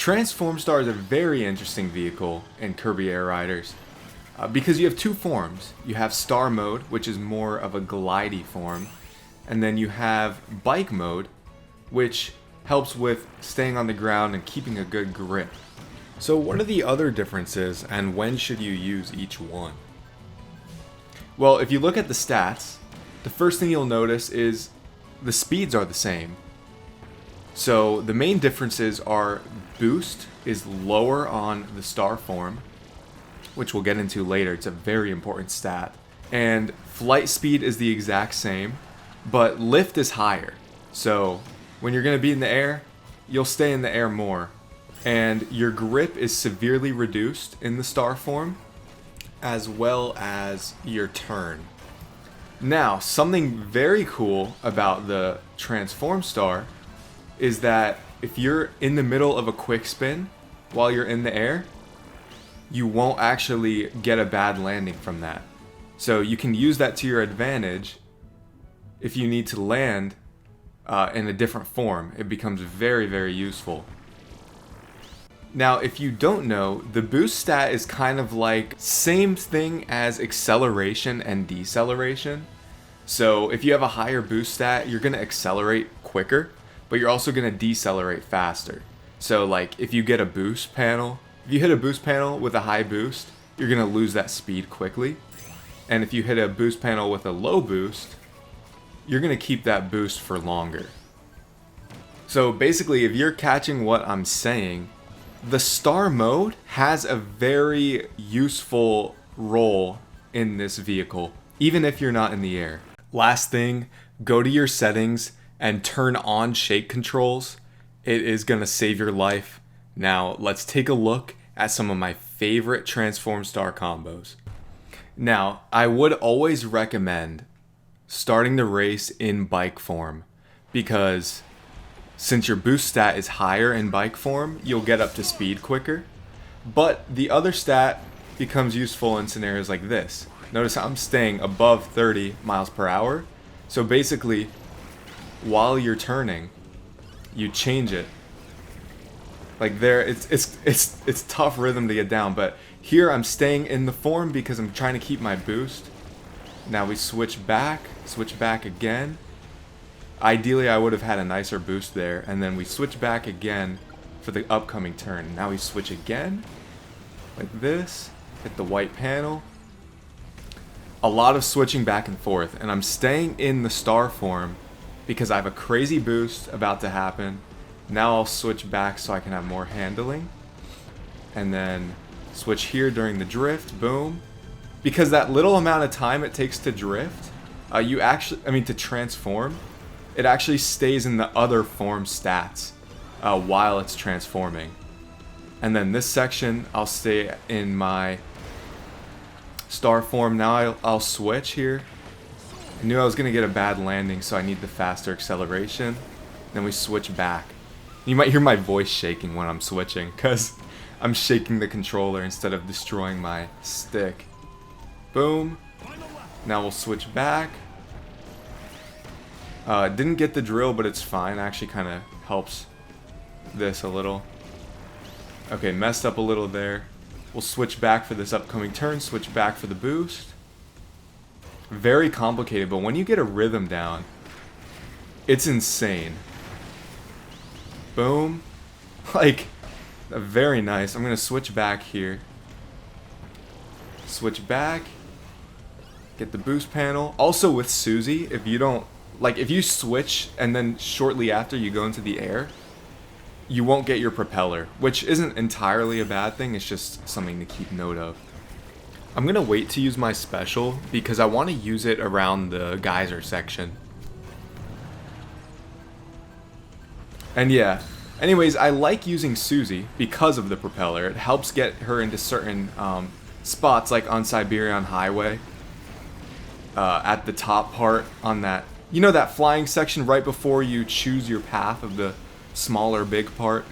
Transform Star is a very interesting vehicle in Kirby Air Riders because you have two forms. You have Star Mode, which is more of a glidey form, and then you have Bike Mode, which helps with staying on the ground and keeping a good grip. So what are the other differences, and when should you use each one? Well, if you look at the stats, the first thing you'll notice is the speeds are the same. So the main differences are boost is lower on the star form, which we'll get into later. It's a very important stat. And flight speed is the exact same, but lift is higher. So when you're going to be in the air, you'll stay in the air more. And your grip is severely reduced in the star form, as well as your turn. Now, something very cool about the Transform Star is that if you're in the middle of a quick spin while you're in the air, you won't actually get a bad landing from that. So you can use that to your advantage if you need to land in a different form. It becomes very, very useful. Now, if you don't know, the boost stat is kind of like same thing as acceleration and deceleration. So if you have a higher boost stat, you're going to accelerate quicker, but you're also going to decelerate faster. So like if you get a boost panel, if you hit a boost panel with a high boost, you're going to lose that speed quickly. And if you hit a boost panel with a low boost, you're going to keep that boost for longer. So basically, if you're catching what I'm saying, the star mode has a very useful role in this vehicle, even if you're not in the air. Last thing, go to your settings and turn on shake controls. It is going to save your life. Now, let's take a look at some of my favorite Transform Star combos. Now, I would always recommend starting the race in bike form, because since your boost stat is higher in bike form, you'll get up to speed quicker. But the other stat becomes useful in scenarios like this. Notice how I'm staying above 30 miles per hour. So basically, while you're turning, you change it. Like there, it's tough rhythm to get down, but here I'm staying in the form because I'm trying to keep my boost. Now we switch back again. Ideally, I would have had a nicer boost there, and then we switch back again for the upcoming turn. Now we switch again, like this, hit the white panel. A lot of switching back and forth, and I'm staying in the star form because I have a crazy boost about to happen. Now I'll switch back so I can have more handling, and then switch here during the drift, boom. Because that little amount of time it takes to drift, to transform, it actually stays in the other form stats while it's transforming. And then this section, I'll stay in my star form. Now I'll switch here. I knew I was going to get a bad landing, so I need the faster acceleration. Then we switch back. You might hear my voice shaking when I'm switching, because I'm shaking the controller instead of destroying my stick. Boom. Now we'll switch back. Didn't get the drill, but it's fine. Actually kind of helps this a little. Okay, messed up a little there. We'll switch back for this upcoming turn, switch back for the boost. Very complicated, but when you get a rhythm down, it's insane. Boom. Like, very nice. I'm going to switch back here. Switch back. Get the boost panel. Also with Susie, if you switch and then shortly after you go into the air, you won't get your propeller, which isn't entirely a bad thing. It's just something to keep note of. I'm going to wait to use my special because I want to use it around the geyser section. And yeah, anyways, I like using Susie because of the propeller. It helps get her into certain spots, like on Siberian Highway, at the top part on that, that flying section right before you choose your path of the smaller big part.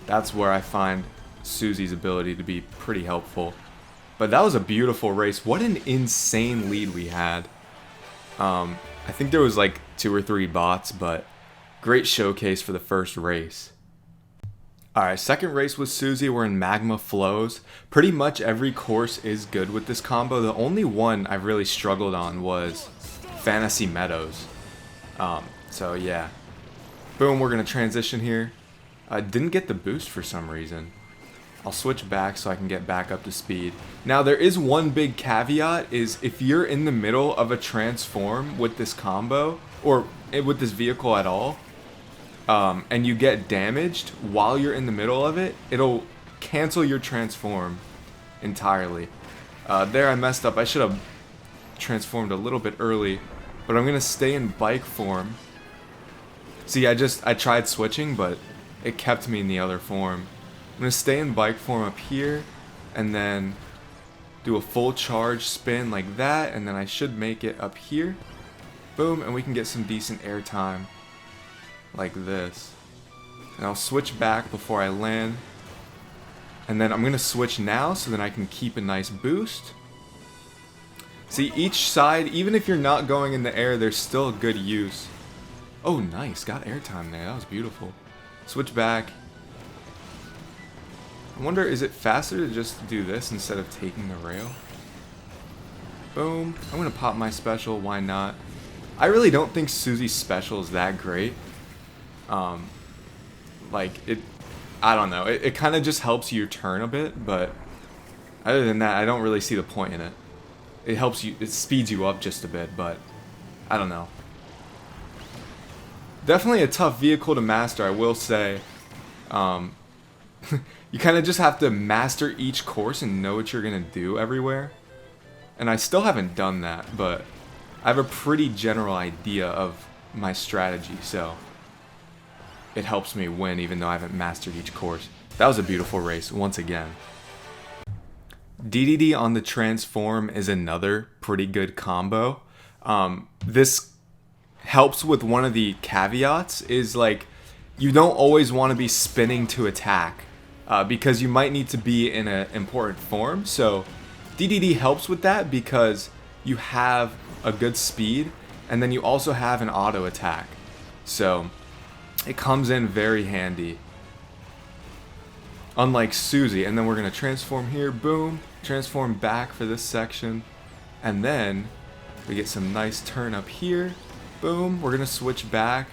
That's where I find Susie's ability to be pretty helpful. But that was a beautiful race. What an insane lead we had. I think there was like 2 or 3 bots, but great showcase for the first race. Alright, second race with Susie. We're in Magma Flows. Pretty much every course is good with this combo. The only one I really struggled on was Fantasy Meadows. So yeah. Boom, we're going to transition here. I didn't get the boost for some reason. I'll switch back so I can get back up to speed. Now there is one big caveat, is if you're in the middle of a transform with this combo, or with this vehicle at all, and you get damaged while you're in the middle of it, it'll cancel your transform entirely. There I messed up. I should have transformed a little bit early, but I'm gonna stay in bike form. See, I tried switching, but it kept me in the other form. I'm gonna stay in bike form up here, and then do a full charge spin like that, and then I should make it up here. Boom, and we can get some decent air time like this. And I'll switch back before I land. And then I'm gonna switch now so that I can keep a nice boost. See, each side, even if you're not going in the air, there's still a good use. Oh, nice, got airtime there, that was beautiful. Switch back. I wonder, is it faster to just do this instead of taking the rail? Boom, I'm gonna pop my special, why not? I really don't think Susie's special is that great. I don't know, it kind of just helps you turn a bit, but other than that, I don't really see the point in it. It helps you, it speeds you up just a bit, but I don't know. Definitely a tough vehicle to master, I will say. You kind of just have to master each course and know what you're gonna do everywhere. And I still haven't done that, but I have a pretty general idea of my strategy, so it helps me win even though I haven't mastered each course. That was a beautiful race, once again. Dedede on the transform is another pretty good combo. This helps with one of the caveats, is like, you don't always want to be spinning to attack, because you might need to be in an important form. So Dedede helps with that because you have a good speed, and then you also have an auto attack. So it comes in very handy. Unlike Susie, and then we're going to transform here, boom, transform back for this section, and then we get some nice turn up here, boom, we're going to switch back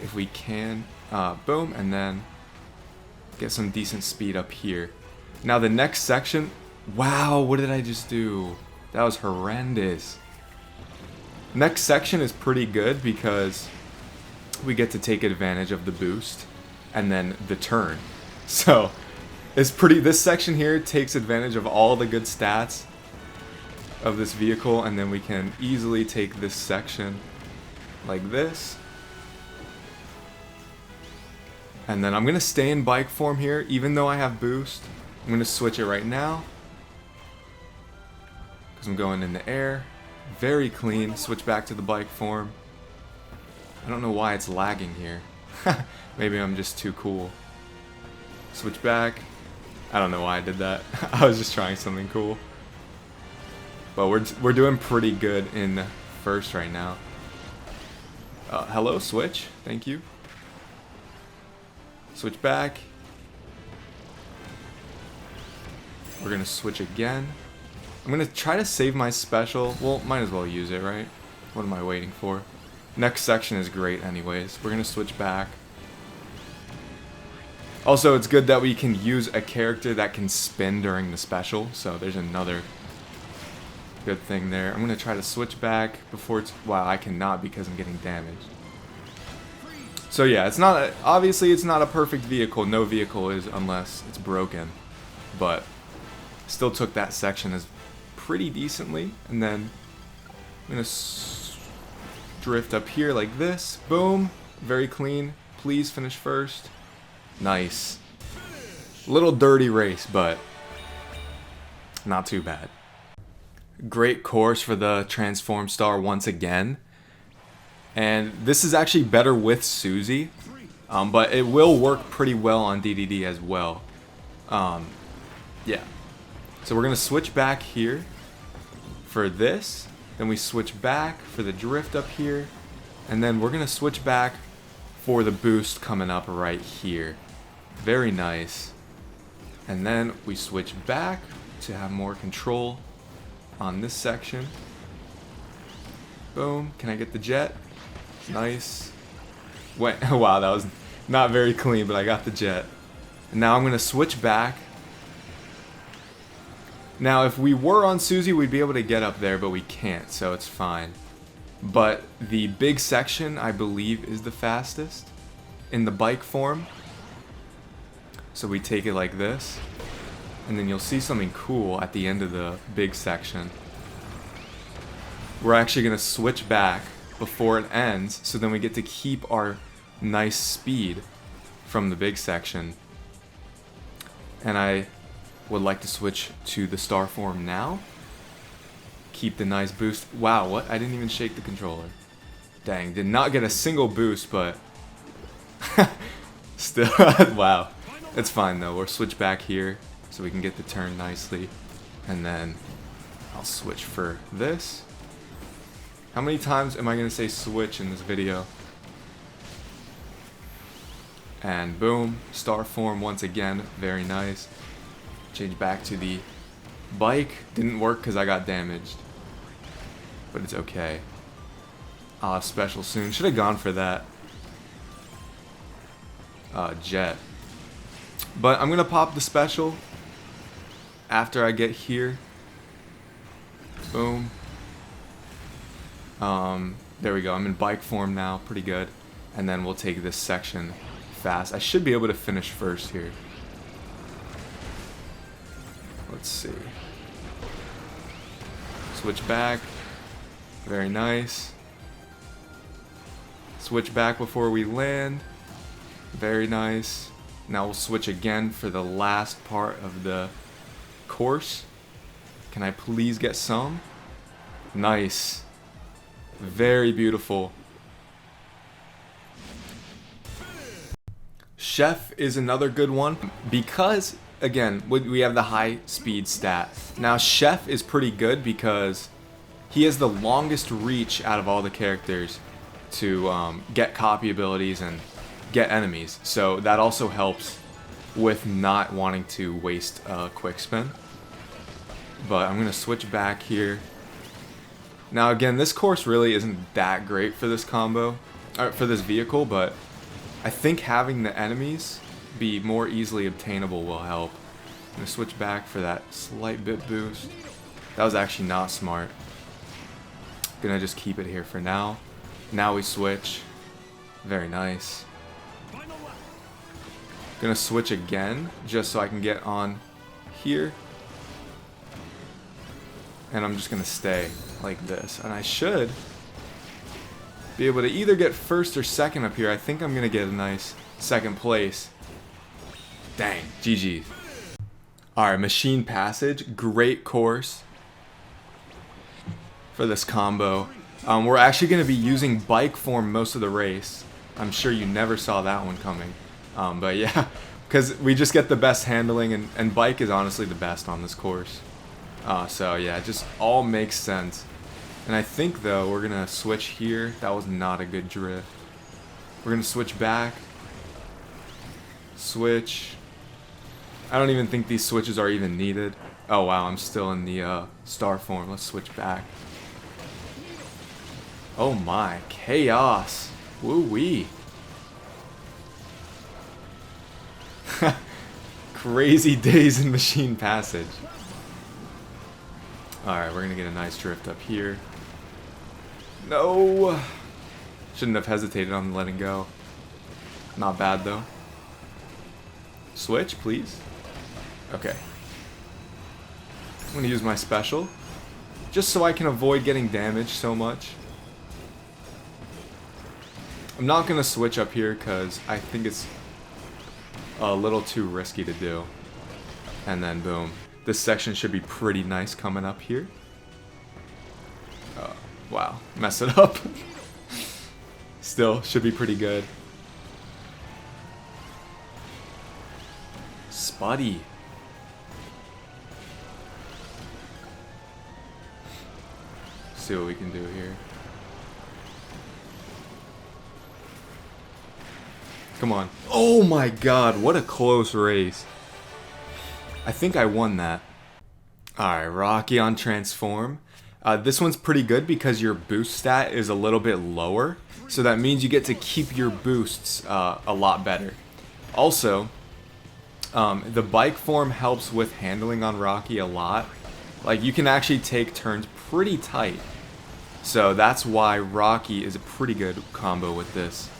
if we can, boom, and then get some decent speed up here. Now the next section, wow, what did I just do? That was horrendous. Next section is pretty good because we get to take advantage of the boost and then the turn. So it's pretty, this section here takes advantage of all the good stats of this vehicle, and then we can easily take this section like this. And then I'm gonna stay in bike form here even though I have boost. I'm gonna switch it right now because I'm going in the air. Very clean. Switch back to the bike form. I don't know why it's lagging here. Maybe I'm just too cool. Switch back. I don't know why I did that. I was just trying something cool. But we're doing pretty good in first right now. Hello, switch. Thank you. Switch back. We're gonna switch again. I'm gonna try to save my special. Well, might as well use it, right? What am I waiting for? Next section is great anyways. We're gonna switch back. Also, it's good that we can use a character that can spin during the special, so there's another good thing there. I'm gonna try to switch back before it's, well, I cannot because I'm getting damaged. So yeah, it's not obviously it's not a perfect vehicle. No vehicle is unless it's broken, but still took that section as pretty decently. And then I'm gonna drift up here like this. Boom, very clean. Please finish first. Nice. Little dirty race, but not too bad. Great course for the Transform Star once again. And this is actually better with Susie, but it will work pretty well on Dedede as well. Yeah. So we're going to switch back here for this. Then we switch back for the drift up here. And then we're going to switch back for the boost coming up right here. Very nice. And then we switch back to have more control on this section. Boom. Can I get the jet? Nice. Wow, that was not very clean, but I got the jet. And now I'm going to switch back. Now, if we were on Susie, we'd be able to get up there, but we can't, so it's fine. But the big section, I believe, is the fastest in the bike form. So we take it like this, and then you'll see something cool at the end of the big section. We're actually going to switch back before it ends, so then we get to keep our nice speed from the big section. And I would like to switch to the star form now. Keep the nice boost. Wow, what? I didn't even shake the controller. Dang, did not get a single boost, but still, wow. It's fine though. We'll switch back here so we can get the turn nicely. And then I'll switch for this. How many times am I going to say switch in this video? And boom, star form once again. Very nice. Change back to the bike. Didn't work because I got damaged. But it's okay. I'll have special soon. Should have gone for that jet. But I'm going to pop the special after I get here. Boom. There we go. I'm in bike form now. Pretty good. And then we'll take this section fast. I should be able to finish first here. Let's see. Switch back. Very nice. Switch back before we land. Very nice. Now we'll switch again for the last part of the course. Can I please get some? Nice. Very beautiful. Chef is another good one because, again, we have the high speed stat. Now Chef is pretty good because he has the longest reach out of all the characters to get copy abilities and get enemies. So that also helps with not wanting to waste a quick spin. But I'm going to switch back here. Now again, this course really isn't that great for this combo, or for this vehicle, but I think having the enemies be more easily obtainable will help. I'm going to switch back for that slight bit boost. That was actually not smart. Gonna just keep it here for now. Now we switch. Very nice. Gonna switch again, just so I can get on here. And I'm just gonna stay like this. And I should be able to either get first or second up here. I think I'm gonna get a nice second place. Dang, GG. Alright, Machine Passage, great course for this combo. We're actually going to be using bike form most of the race. I'm sure you never saw that one coming. But yeah, because we just get the best handling, and bike is honestly the best on this course. So yeah, it just all makes sense. And I think though, we're going to switch here. That was not a good drift. We're going to switch back. Switch. I don't even think these switches are even needed. Oh wow, I'm still in the star form. Let's switch back. Oh my, chaos. Woo-wee. Crazy days in Machine Passage. Alright, we're gonna get a nice drift up here. No! Shouldn't have hesitated on letting go. Not bad though. Switch, please. Okay. I'm gonna use my special, just so I can avoid getting damaged so much. I'm not gonna switch up here because I think it's a little too risky to do. And then boom. This section should be pretty nice coming up here. Wow, mess it up. Still, should be pretty good. Spuddy. See what we can do here. Come on. Oh my god, what a close race. I think I won that. Alright, Rocky on Transform. This one's pretty good because your boost stat is a little bit lower. So that means you get to keep your boosts a lot better. Also, the bike form helps with handling on Rocky a lot. Like, you can actually take turns pretty tight. So that's why Rocky is a pretty good combo with this.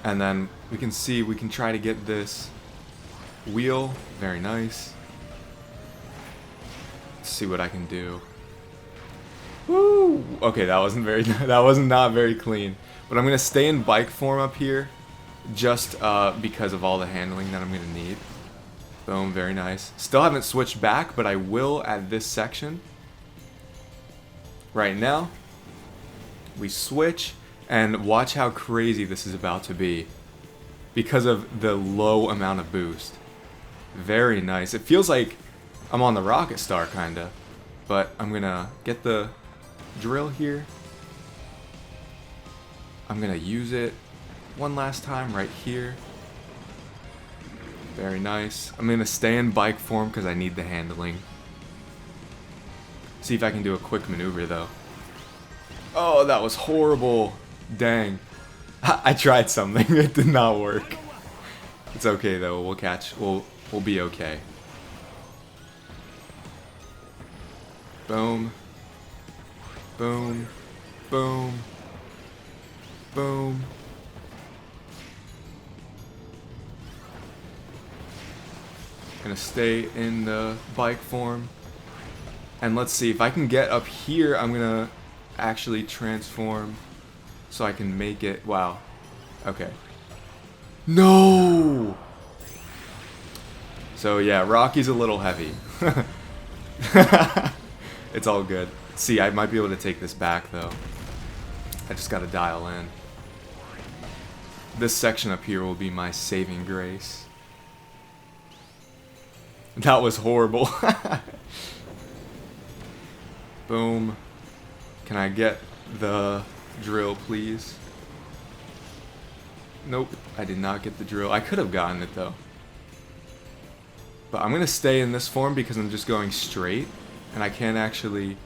And then we can see we can try to get this wheel. Very nice. Let's see what I can do. Woo! Okay, that wasn't not very clean. But I'm gonna stay in bike form up here, just because of all the handling that I'm gonna need. Boom, very nice. Still haven't switched back, but I will at this section. Right now, we switch, and watch how crazy this is about to be because of the low amount of boost. Very nice. It feels like I'm on the rocket star, kinda. But I'm gonna get the drill here. I'm gonna use it one last time right here. Very nice. I'm gonna stay in bike form because I need the handling. See if I can do a quick maneuver though. Oh, that was horrible. Dang. I tried something. It did not work. It's okay though. We'll be okay. Boom. Boom. Boom. Boom. Gonna stay in the bike form. And let's see, if I can get up here, I'm gonna actually transform so I can make it. Wow. Okay. No! So yeah, Rocky's a little heavy. It's all good. See, I might be able to take this back though. I just gotta dial in. This section up here will be my saving grace. That was horrible. Boom. Can I get the drill, please? Nope, I did not get the drill. I could have gotten it though. But I'm gonna stay in this form because I'm just going straight and I can actually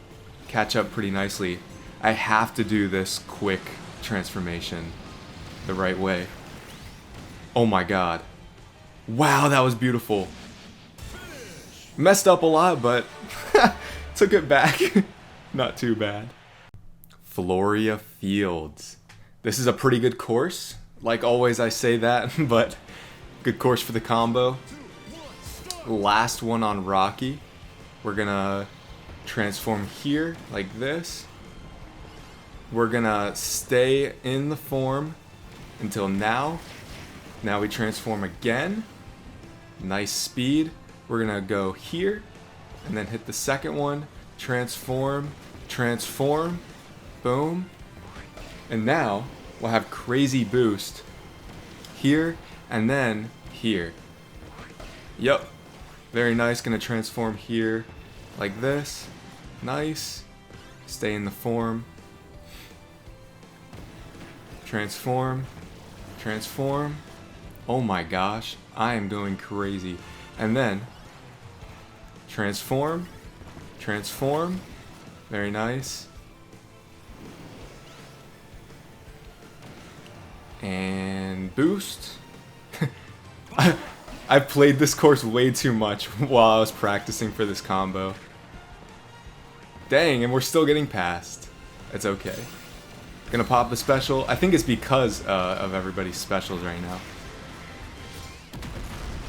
catch up pretty nicely. I have to do this quick transformation the right way. Oh my god. Wow, that was beautiful. Messed up a lot, but took it back. Not too bad. Floria Fields. This is a pretty good course. Like always I say that, but good course for the combo. Last one on Rocky. We're gonna transform here like this. We're gonna stay in the form until now. Now we transform again. Nice speed. We're gonna go here and then hit the second one. Transform, transform, boom. And now we'll have crazy boost here and then here. Yep. Very nice. Gonna transform here like this. Nice. Stay in the form. Transform. Transform. Oh my gosh. I am going crazy. And then transform. Transform. Very nice. And boost. I've played this course way too much while I was practicing for this combo. Dang, and we're still getting past. It's okay. Gonna pop the special. I think it's because of everybody's specials right now.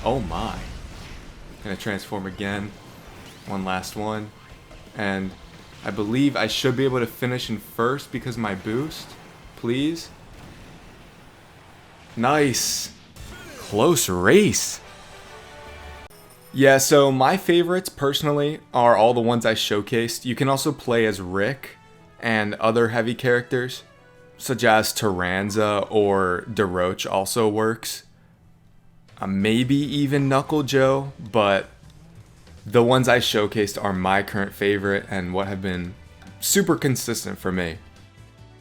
Oh my. Gonna transform again. One last one. And I believe I should be able to finish in first because of my boost. Please. Nice. Close race. Yeah, so my favorites personally are all the ones I showcased. You can also play as Rick and other heavy characters, such as Taranza or DeRoach also works. Maybe even Knuckle Joe, but the ones I showcased are my current favorite and what have been super consistent for me.